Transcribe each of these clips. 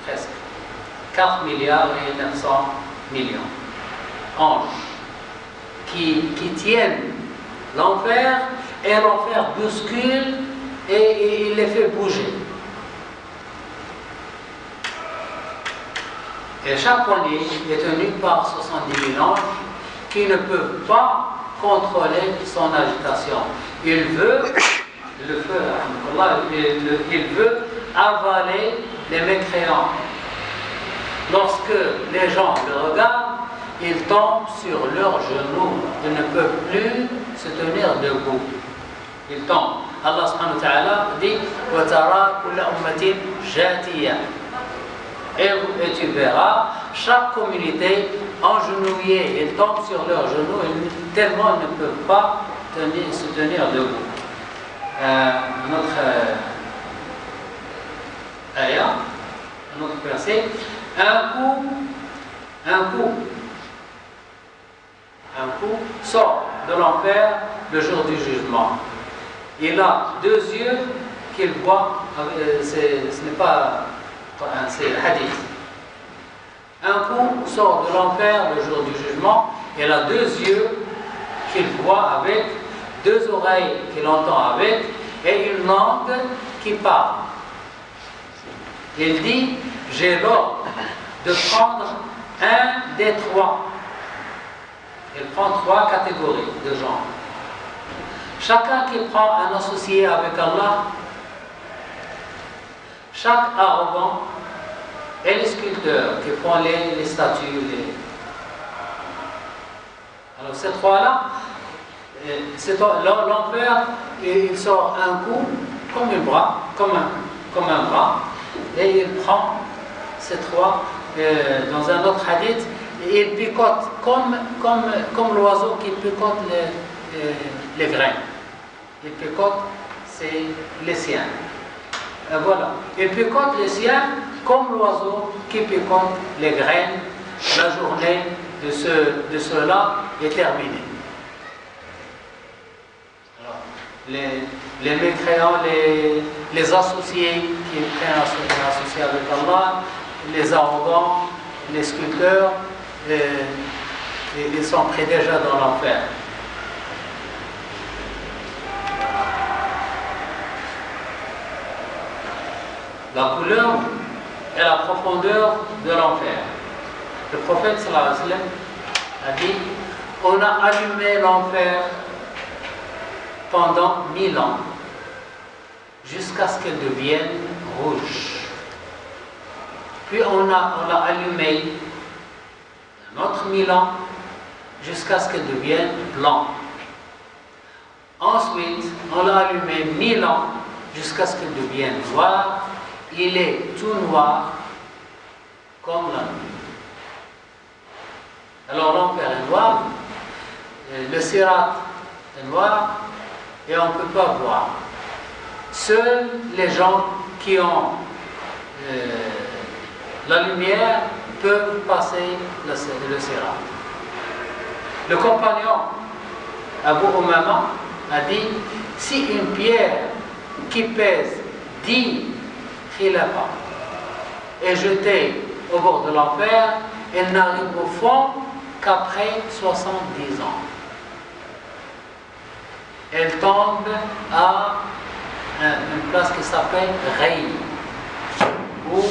presque 4 milliards et 900 millions anges qui tiennent l'enfer, et l'enfer bouscule et il les fait bouger. Et chaque poignée est tenue par 70 000 anges qui ne peuvent pas contrôler son agitation. Il veut avaler les mécréants. Lorsque les gens le regardent, ils tombent sur leurs genoux. Ils ne peuvent plus se tenir debout. Ils tombent. Allah subhanahu wa ta'ala dit وَتَرَى كُلَّ أُمَّةٍ جَاثِيَةٍ. Et tu verras chaque communauté engenouillée. Ils tombent sur leurs genoux tellement ils ne peuvent pas se tenir debout. Notre ayah, notre verset, un coup sort de l'enfer le jour du jugement. Il a 2 yeux qu'il voit, ce n'est pas, c'est le hadith. Un coup sort de l'enfer le jour du jugement, il a 2 yeux qu'il voit avec, 2 oreilles qu'il entend avec, et une langue qui parle. Il dit, j'ai l'ordre de prendre un des 3. Il prend 3 catégories de gens. Chacun qui prend un associé avec Allah, chaque arrogant, et les sculpteurs qui font les statues. Alors ces 3-là, l'enfer, il sort un coup comme un bras, et il prend ces 3 dans un autre hadith, et il picote comme l'oiseau qui picote les grains. Il picote les siens. Et voilà. Il picote les siens comme l'oiseau qui picote les graines. La journée de ceux-là est terminée. Alors, les mécréants, les associés qui prennent associés avec Allah, les arrogants, les sculpteurs, ils sont pris déjà dans l'enfer. La couleur et la profondeur de l'enfer. Le prophète sallallahu alayhi wa sallam a dit, on a allumé l'enfer pendant 1000 ans jusqu'à ce qu'elle devienne rouge. Puis on l'a allumé un autre 1000 ans jusqu'à ce qu'elle devienne blanc. Ensuite, on l'a allumé 1000 ans jusqu'à ce qu'elle devienne noire. Il est tout noir comme la nuit. Alors l'enfer est noir, le sirat est noir et on ne peut pas voir. Seuls les gens qui ont la lumière peuvent passer le sirat. Le compagnon Abu Umama a dit, si une pierre qui pèse 10 khilafa est jetée au bord de l'enfer, elle n'arrive au fond qu'après 70 ans. Elle tombe à une place qui s'appelle Rey, ou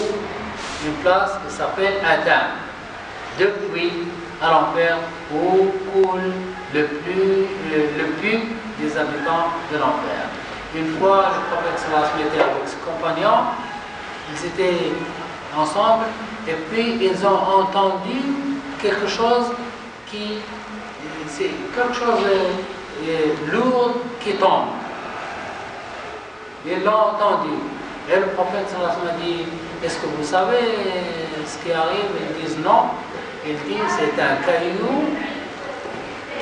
une place qui s'appelle Adam, depuis à l'enfer où coule le puits des habitants de l'enfer. Une fois, le prophète sallallahu alayhi wa sallam était avec ses compagnons, ils étaient ensemble, et puis ils ont entendu quelque chose lourd qui tombe. Ils l'ont entendu. Et le prophète sallallahu alayhi wa sallam a dit, est-ce que vous savez ce qui arrive? Ils disent non. Ils disent, c'est un caillou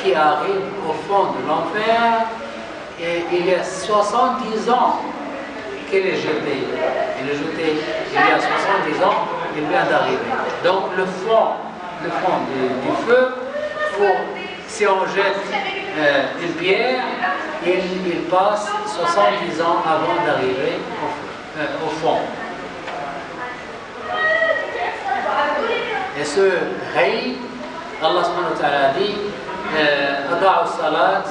qui arrive au fond de l'enfer, et il y a 70 ans qu'il est jeté. Il est jeté il y a 70 ans, il vient d'arriver. Donc le fond du feu, si on jette une pierre, il passe 70 ans avant d'arriver au fond. ce Ray, Allah subhanahu wa ta'ala dit Ada'u salat,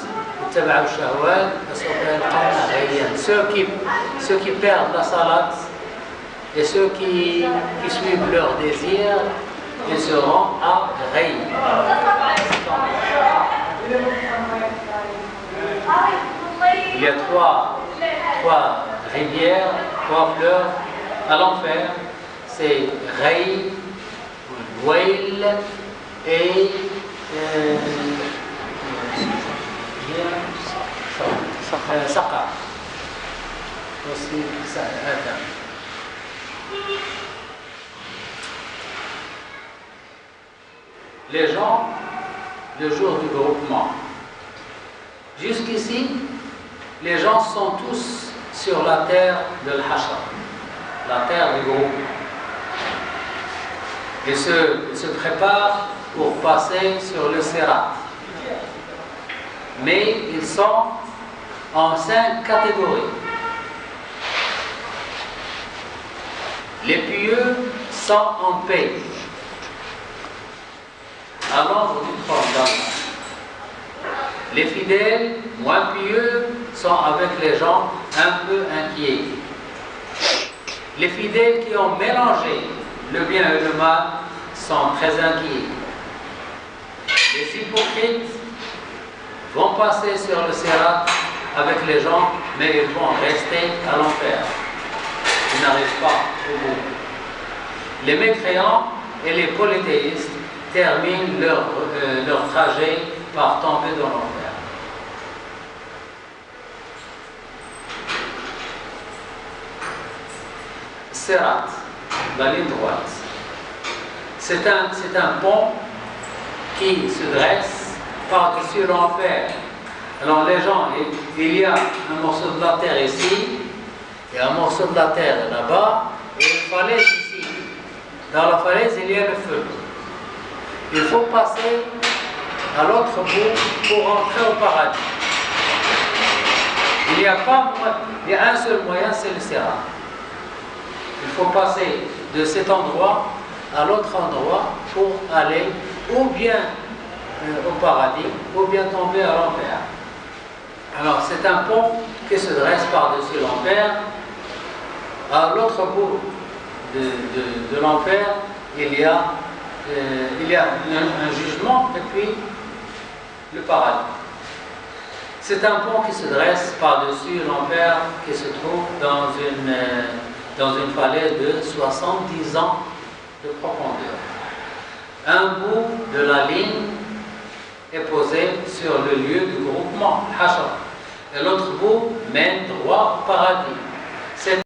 taba'u shahwat, ceux qui perdent la salat et ceux qui suivent leurs désirs, ils seront à Ray. Il y a trois rivières, trois fleuves à l'enfer. C'est Ray, Wail et Saqar. Aussi, les gens, le jour du groupement. Jusqu'ici, les gens sont tous sur la terre de l'Hashar, la terre du groupe. Ils se préparent pour passer sur le Sirat. Mais ils sont en 5 catégories. Les pieux sont en paix à l'ombre du trône d'Allah. Les fidèles, moins pieux, sont avec les gens un peu inquiets. Les fidèles qui ont mélangé le bien et le mal sont très inquiets. Les hypocrites vont passer sur le Sirat avec les gens, mais ils vont rester à l'enfer. Ils n'arrivent pas au bout. Les mécréants et les polythéistes terminent leur trajet par tomber dans l'enfer. Sirat, la ligne droite. C'est un pont qui se dresse par-dessus l'enfer. Alors les gens, il y a un morceau de la terre ici, il y a un morceau de la terre là-bas, et une falaise ici. Dans la falaise, il y a le feu. Il faut passer à l'autre bout pour entrer au paradis. Il y a un seul moyen, c'est le Sirat. Il faut passer de cet endroit à l'autre endroit pour aller ou bien au paradis ou bien tomber à l'enfer. Alors c'est un pont qui se dresse par-dessus l'enfer. À l'autre bout de l'enfer, il y a un jugement et puis le paradis. C'est un pont qui se dresse par-dessus l'enfer qui se trouve dans une falaise de 70 ans de profondeur. Un bout de la ligne est posé sur le lieu du groupement, Hashar, et l'autre bout mène droit au paradis.